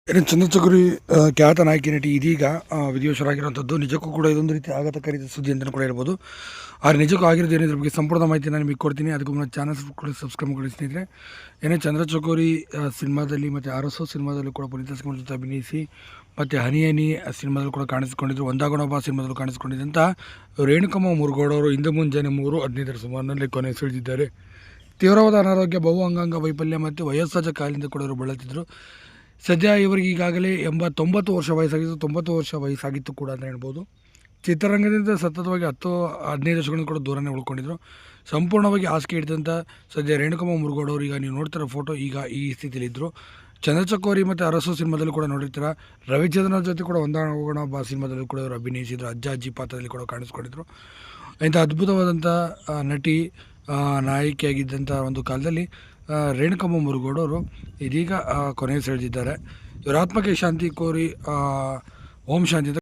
ಇನ್ನು ಚಂದ್ರಚೌರಿ ಖ್ಯಾತ ನಾಯಕಿ ನಟಿ ಇದೀಗ ವಿಧಿವಶರಾಗಿರುವಂಥದ್ದು ನಿಜಕ್ಕೂ ಕೂಡ ಇದೊಂದು ರೀತಿ ಆಘಾತಕಾರಿ ಸುದ್ದಿ ಅಂತಲೂ ಕೂಡ ಹೇಳ್ಬೋದು. ಆದರೆ ನಿಜಕ್ಕೂ ಆಗಿರೋದು ಏನಿದ್ರ ಬಗ್ಗೆ ಸಂಪೂರ್ಣ ಮಾಹಿತಿ ನಾನು ನಿಮಗೆ ಕೊಡ್ತೀನಿ. ಅದಕ್ಕೂ ಮುನ್ನ ಚಾನಲ್ ಕೂಡ ಸಬ್ಸ್ಕ್ರೈಬ್ ಮಾಡಿ ಸ್ನೇಹಿತರೆ. ಏನೇ ಚಂದ್ರಚೌರಿ ಸಿನಿಮಾದಲ್ಲಿ ಮತ್ತು RSO ಸಿನಿಮಾದಲ್ಲೂ ಕೂಡ ಪುನೀತ್ ರಾಜ್ಕುಮಾರ್ ಜೊತೆ ಅಭಿನಯಿಸಿ ಮತ್ತು ಹನಿ ಹನಿ ಸಿನಿಮಾದಲ್ಲೂ ಕೂಡ ಕಾಣಿಸಿಕೊಂಡಿದ್ದರು. ಒಂದಾಗೋಣೊಬ್ಬ ಸಿನಿಮಾದಲ್ಲೂ ಕಾಣಿಸಿಕೊಂಡಿದ್ದಂಥ ರೇಣುಕಮ್ಮ ಮುರುಗೋಡ್ ಅವರು ಇಂದು ಮುಂಜಾನೆ 3:15 ಸುಮಾರಿನಲ್ಲಿ ಕೊನೆಯುಸಿರೆಳೆದಿದ್ದಾರೆ. ತೀವ್ರವಾದ ಅನಾರೋಗ್ಯ, ಬಹು ಅಂಗಾಂಗ ವೈಫಲ್ಯ ಮತ್ತು ವಯೋಸಹಜ ಕಾಯಿಲೆಯಿಂದ ಕೂಡ ಇವರು ಬಳಲ್ತಿದ್ದರು. ಸದ್ಯ ಇವರಿಗೆ ಈಗಾಗಲೇ 89 ವರ್ಷ ವಯಸ್ಸಾಗಿತ್ತು. 90 ವರ್ಷ ವಯಸ್ಸಾಗಿತ್ತು ಕೂಡ ಅಂತ ಹೇಳ್ಬೋದು. ಚಿತ್ರರಂಗದಿಂದ ಸತತವಾಗಿ 10-15 ವರ್ಷಗಳಿಂದ ಕೂಡ ದೂರನೇ ಉಳ್ಕೊಂಡಿದ್ರು. ಸಂಪೂರ್ಣವಾಗಿ ಹಾಸಿಗೆ ಹಿಡಿದಂಥ ಸದ್ಯ ರೇಣುಕಮ್ಮ ಮುರುಗೋಡ್ ಅವರು ಈಗ ನೀವು ನೋಡ್ತಿರೋ ಫೋಟೋ ಈಗ ಈ ಸ್ಥಿತಿಯಲ್ಲಿದ್ದರು. ಚಂದ್ರಚೌರಿ ಮತ್ತು RSO ಸಿನಿಮಾದಲ್ಲಿ ಕೂಡ ನೋಡಿರ್ತೀರ. ರವಿಚಂದ್ರನ್ ಜೊತೆ ಕೂಡ ಒಂದಾಗೋಣ ಬಾ ಸಿನಿಮಾದಲ್ಲಿ ಕೂಡ ಇವರು ಅಭಿನಯಿಸಿದರು. ಅಜ್ಜ ಅಜ್ಜಿ ಪಾತ್ರದಲ್ಲಿ ಕೂಡ ಕಾಣಿಸ್ಕೊಂಡಿದ್ರು. ಇಂಥ ಅದ್ಭುತವಾದಂಥ ನಟಿ, ನಾಯಕಿಯಾಗಿದ್ದಂಥ ಒಂದು ಕಾಲದಲ್ಲಿ ರೇಣುಕಮ್ಮ ಮುರುಗೋಡ್ ಅವರು ಇದೀಗ ಕೊನೆಯುಸಿರೆಳೆದಿದ್ದಾರೆ. ಇವರ ಆತ್ಮಕ್ಕೆ ಶಾಂತಿ ಕೋರಿ ಓಂ ಶಾಂತಿ ಅಂತ